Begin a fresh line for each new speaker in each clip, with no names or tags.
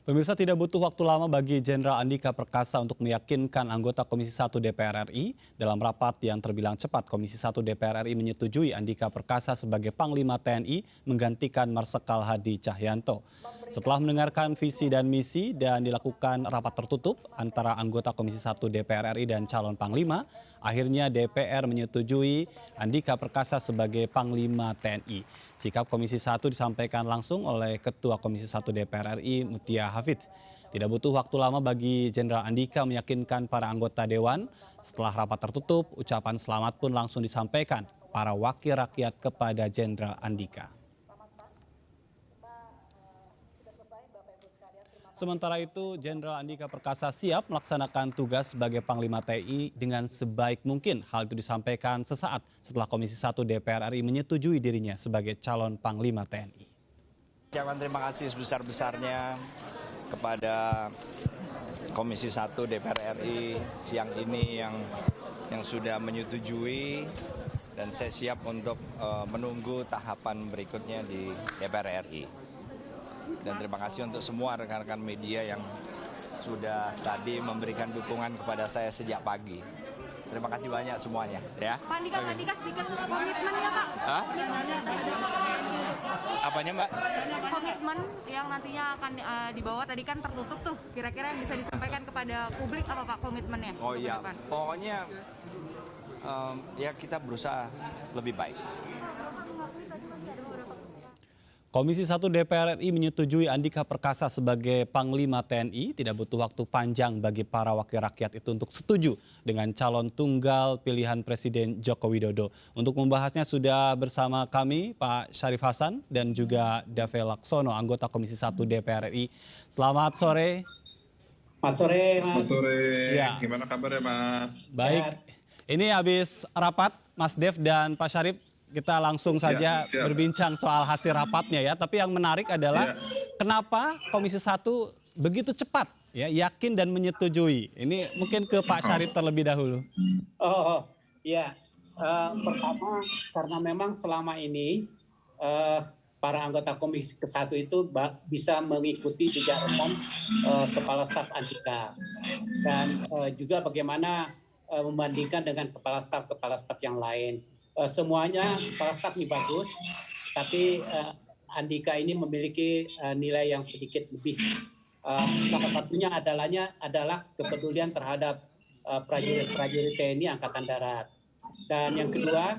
Pemirsa, tidak butuh waktu lama bagi Jenderal Andika Perkasa untuk meyakinkan anggota Komisi 1 DPR RI. Dalam rapat yang terbilang cepat, Komisi 1 DPR RI menyetujui Andika Perkasa sebagai Panglima TNI menggantikan Marsikal Hadi Cahyanto. Setelah mendengarkan visi dan misi dan dilakukan rapat tertutup antara anggota Komisi 1 DPR RI dan calon Panglima, akhirnya DPR menyetujui Andika Perkasa sebagai Panglima TNI. Sikap Komisi 1 disampaikan langsung oleh Ketua Komisi 1 DPR RI Mutia Hafid. Tidak butuh waktu lama bagi Jenderal Andika meyakinkan para anggota Dewan. Setelah rapat tertutup, ucapan selamat pun langsung disampaikan para wakil rakyat kepada Jenderal Andika. Sementara itu, Jenderal Andika Perkasa siap melaksanakan tugas sebagai Panglima TNI dengan sebaik mungkin. Hal itu disampaikan sesaat setelah Komisi 1 DPR RI menyetujui dirinya sebagai calon Panglima TNI.
Ucapan terima kasih sebesar-besarnya kepada Komisi 1 DPR RI siang ini yang sudah menyetujui, dan saya siap untuk menunggu tahapan berikutnya di DPR RI. Dan terima kasih untuk semua rekan-rekan media yang sudah tadi memberikan dukungan kepada saya sejak pagi. Terima kasih banyak semuanya. Ya.
Pak Andika sedikit komitmennya, Pak.
Hah? Apanya, Mbak?
Komitmen yang nantinya akan dibawa tadi kan tertutup tuh. Kira-kira yang bisa disampaikan kepada publik apa Pak komitmennya?
Oh iya, pokoknya ya kita berusaha lebih baik.
Komisi 1 DPR RI menyetujui Andika Perkasa sebagai Panglima TNI. Tidak butuh waktu panjang bagi para wakil rakyat itu untuk setuju dengan calon tunggal pilihan Presiden Joko Widodo. Untuk membahasnya sudah bersama kami Pak Syarif Hasan dan juga Dave Laksono, anggota Komisi 1 DPR RI. Selamat sore.
Selamat sore, Mas.
Selamat sore.
Ya.
Gimana kabarnya, Mas?
Baik. Ini habis rapat, Mas Dev dan Pak Syarif. Kita langsung saja berbincang soal hasil rapatnya ya. Tapi yang menarik adalah kenapa Komisi 1 begitu cepat ya, yakin dan menyetujui. Ini mungkin ke Pak Syarif terlebih dahulu.
Ya. Pertama karena memang selama ini para anggota Komisi ke-1 itu bisa mengikuti jejak rekam Kepala Staf Andika. Dan juga bagaimana membandingkan dengan kepala staf yang lain. Semuanya kepala staf ini bagus, tapi Andika ini memiliki nilai yang sedikit lebih. Salah satunya adalah kepedulian terhadap prajurit-prajurit TNI Angkatan Darat. Dan yang kedua,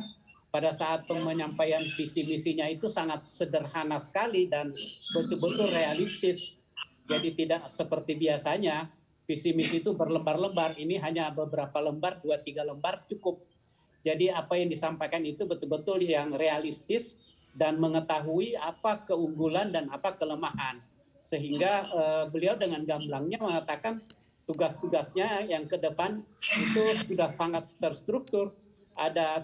pada saat penyampaian visi misinya itu sangat sederhana sekali dan betul-betul realistis. Jadi tidak seperti biasanya visi misi itu berlembar-lembar. Ini hanya beberapa lembar, 2-3 lembar cukup. Jadi apa yang disampaikan itu betul-betul yang realistis dan mengetahui apa keunggulan dan apa kelemahan. Sehingga beliau dengan gamblangnya mengatakan tugas-tugasnya yang ke depan itu sudah sangat terstruktur. Ada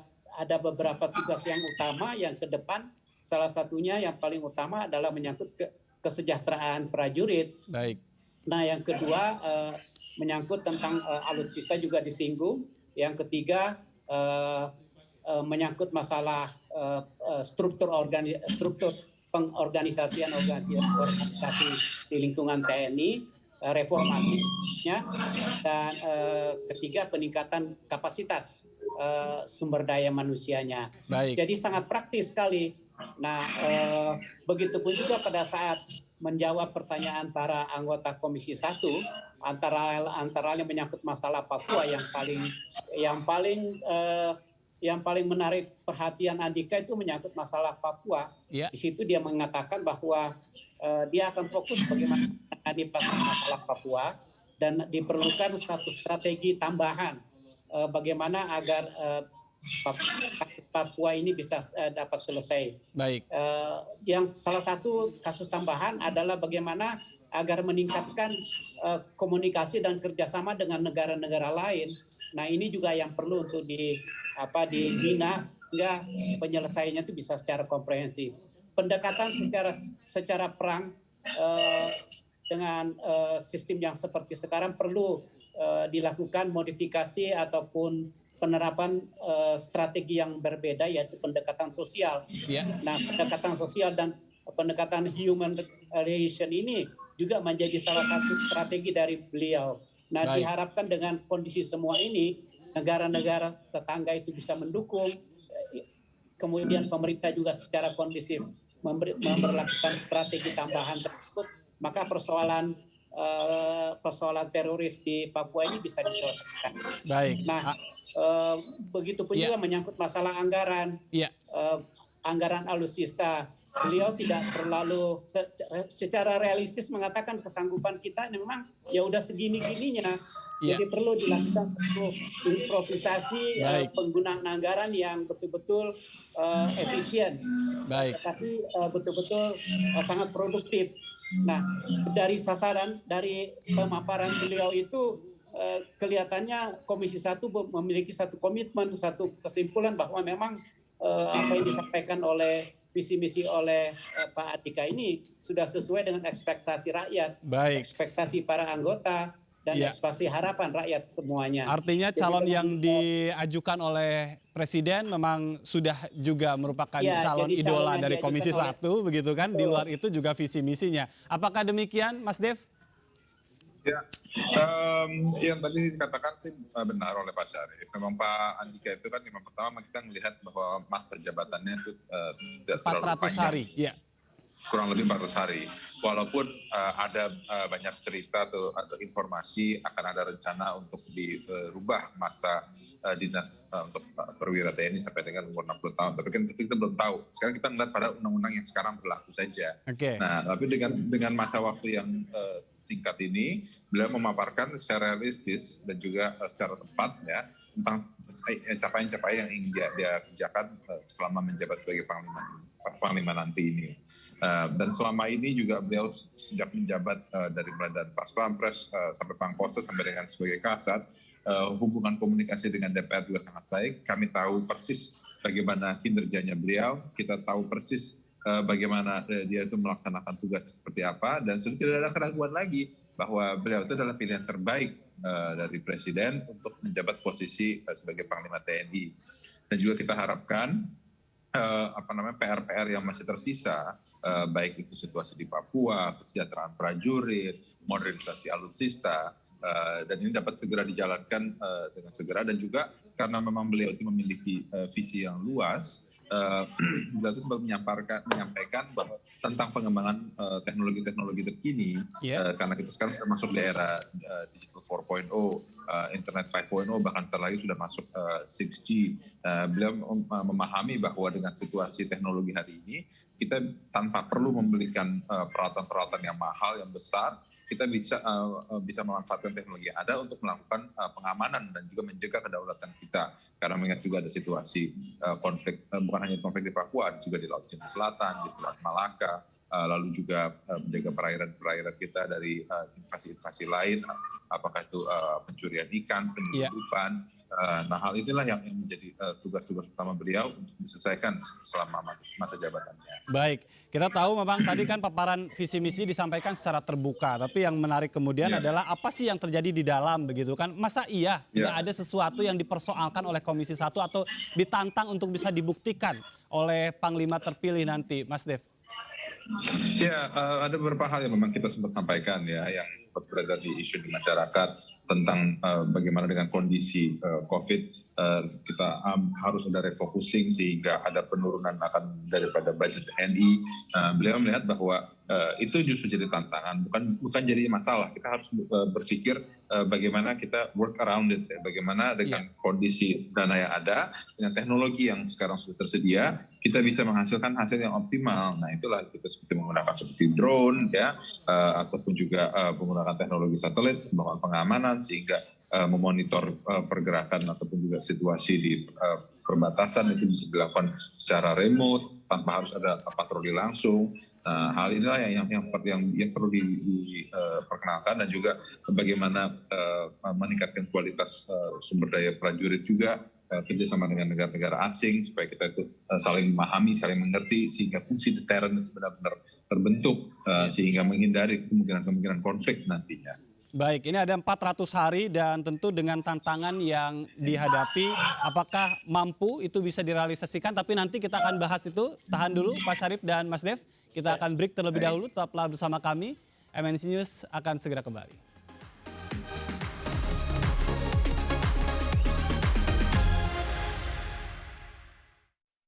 beberapa tugas yang utama yang ke depan. Salah satunya yang paling utama adalah menyangkut kesejahteraan prajurit.
Baik.
Nah yang kedua menyangkut tentang alutsista juga disinggung. Yang ketiga menyangkut masalah struktur pengorganisasian organisasi di lingkungan TNI, reformasinya, dan ketiga peningkatan kapasitas sumber daya manusianya.
Baik.
Jadi sangat praktis sekali. Nah, begitupun juga pada saat menjawab pertanyaan para anggota Komisi 1, antara lain menyangkut masalah Papua yang paling menarik perhatian Andika itu menyangkut masalah Papua.
Ya.
Di situ dia mengatakan bahwa dia akan fokus bagaimana menangani masalah Papua dan diperlukan satu strategi tambahan bagaimana agar Papua ini bisa dapat selesai.
Baik.
Yang salah satu kasus tambahan adalah bagaimana agar meningkatkan komunikasi dan kerjasama dengan negara-negara lain. Nah ini juga yang perlu untuk dibina sehingga penyelesaiannya itu bisa secara komprehensif. Pendekatan secara perang dengan sistem yang seperti sekarang perlu dilakukan modifikasi ataupun penerapan strategi yang berbeda, yaitu pendekatan sosial.
Ya.
Nah, pendekatan sosial dan pendekatan human relation ini juga menjadi salah satu strategi dari beliau. Nah,
Baik.
diharapkan dengan kondisi semua ini, negara-negara tetangga itu bisa mendukung, kemudian pemerintah juga secara kondisif memberlakukan strategi tambahan tersebut, maka persoalan teroris di Papua ini bisa diselesaikan.
Baik.
Nah, begitupun
Ya.
juga menyangkut masalah anggaran,
Iya.
anggaran alutsista. Beliau tidak terlalu secara realistis mengatakan kesanggupan kita memang ya udah segini-gininya.
Iya.
Jadi perlu dilakukan satu improvisasi
Baik.
penggunaan anggaran yang betul-betul efisien,
Baik.
tapi betul-betul sangat produktif. Nah, dari sasaran, dari pemaparan beliau itu kelihatannya Komisi 1 memiliki satu komitmen, satu kesimpulan bahwa memang apa yang disampaikan oleh visi misi oleh Pak Andika ini sudah sesuai dengan ekspektasi rakyat,
Baik.
ekspektasi para anggota, dan
Iya.
ekspektasi harapan rakyat semuanya.
Artinya
Jadi
calon
dengan-
yang diajukan oleh Presiden memang sudah juga merupakan
Ya,
calon
jadi calon
idola
yang
dari
diajukan
Komisi
oleh-
1 begitu kan. Di luar itu juga visi misinya. Apakah demikian, Mas Dev?
Ya, yang tadi dikatakan sih benar oleh Pak Syarif. Memang Pak Andika itu kan yang pertama kita melihat bahwa masa jabatannya itu tidak terlalu
400
panjang,
hari. Iya.
kurang lebih 400 hari. Walaupun ada banyak cerita atau informasi akan ada rencana untuk dirubah masa dinas untuk perwira TNI sampai dengan umur 60 tahun. Tapi kan kita belum tahu. Sekarang kita melihat pada undang-undang yang sekarang berlaku saja.
Oke.
Nah, tapi dengan masa waktu yang singkat ini, beliau memaparkan secara realistis dan juga secara tepat ya tentang capaian-capaian yang ingin dia kerjakan selama menjabat sebagai panglima nanti ini. Dan selama ini juga beliau sejak menjabat dari mulai dari Pas Pampres sampai Pangkostrat sampai dengan sebagai Kasat, hubungan komunikasi dengan DPR juga sangat baik. Kami tahu persis bagaimana kinerjanya beliau, kita tahu persis bagaimana dia itu melaksanakan tugasnya seperti apa, dan sudah tidak ada keraguan lagi bahwa beliau itu adalah pilihan terbaik dari Presiden untuk menjabat posisi sebagai Panglima TNI. Dan juga kita harapkan PR-PR yang masih tersisa, baik itu situasi di Papua, kesejahteraan prajurit, modernisasi alutsista, dan ini dapat segera dijalankan dengan segera. Dan juga karena memang beliau itu memiliki visi yang luas, beliau itu sempat menyampaikan bahwa tentang pengembangan teknologi-teknologi terkini, karena kita sekarang sudah masuk di era digital 4.0, internet 5.0, bahkan terlagi sudah masuk 6G. Beliau memahami bahwa dengan situasi teknologi hari ini, kita tanpa perlu membelikan peralatan-peralatan yang mahal, yang besar, kita bisa memanfaatkan teknologi yang ada untuk melakukan pengamanan dan juga menjaga kedaulatan kita. Karena mengingat juga ada situasi konflik, bukan hanya konflik di Papua, juga di Laut Cina Selatan, di Selat Malaka, lalu juga menjaga perairan kita dari invasi-invasi lain, apakah itu pencurian ikan, penyelundupan. Nah, hal inilah yang menjadi tugas-tugas utama beliau untuk diselesaikan selama masa jabatannya.
Baik, kita tahu memang tadi kan paparan visi misi disampaikan secara terbuka, tapi yang menarik kemudian adalah apa sih yang terjadi di dalam begitu kan? Masa nggak ada sesuatu yang dipersoalkan oleh Komisi 1 atau ditantang untuk bisa dibuktikan oleh Panglima terpilih nanti, Mas Dev?
Ya, ada beberapa hal yang memang kita sempat sampaikan ya, yang sempat beredar di isu di masyarakat tentang bagaimana dengan kondisi COVID, kita harus ada refocusing sehingga ada penurunan akan daripada budget TNI. Beliau melihat bahwa itu justru jadi tantangan, bukan jadi masalah. Kita harus berpikir bagaimana kita work around it, bagaimana dengan kondisi dana yang ada, dengan teknologi yang sekarang sudah tersedia, kita bisa menghasilkan hasil yang optimal. Nah, itulah kita seperti menggunakan seperti drone ya, ataupun juga menggunakan teknologi satelit, melakukan pengamanan sehingga memonitor pergerakan ataupun juga situasi di perbatasan itu bisa dilakukan secara remote tanpa harus ada patroli langsung. Hal inilah yang perlu diperkenalkan, dan juga bagaimana meningkatkan kualitas sumber daya prajurit juga, kerjasama dengan negara-negara asing supaya kita itu saling memahami, saling mengerti sehingga fungsi deterren itu benar-benar terbentuk sehingga menghindari kemungkinan konflik nantinya.
Baik, ini ada 400 hari dan tentu dengan tantangan yang dihadapi, apakah mampu itu bisa direalisasikan, tapi nanti kita akan bahas itu. Tahan dulu Pak Syarif dan Mas Dev, kita akan break terlebih dahulu, tetaplah bersama kami MNC News akan segera kembali.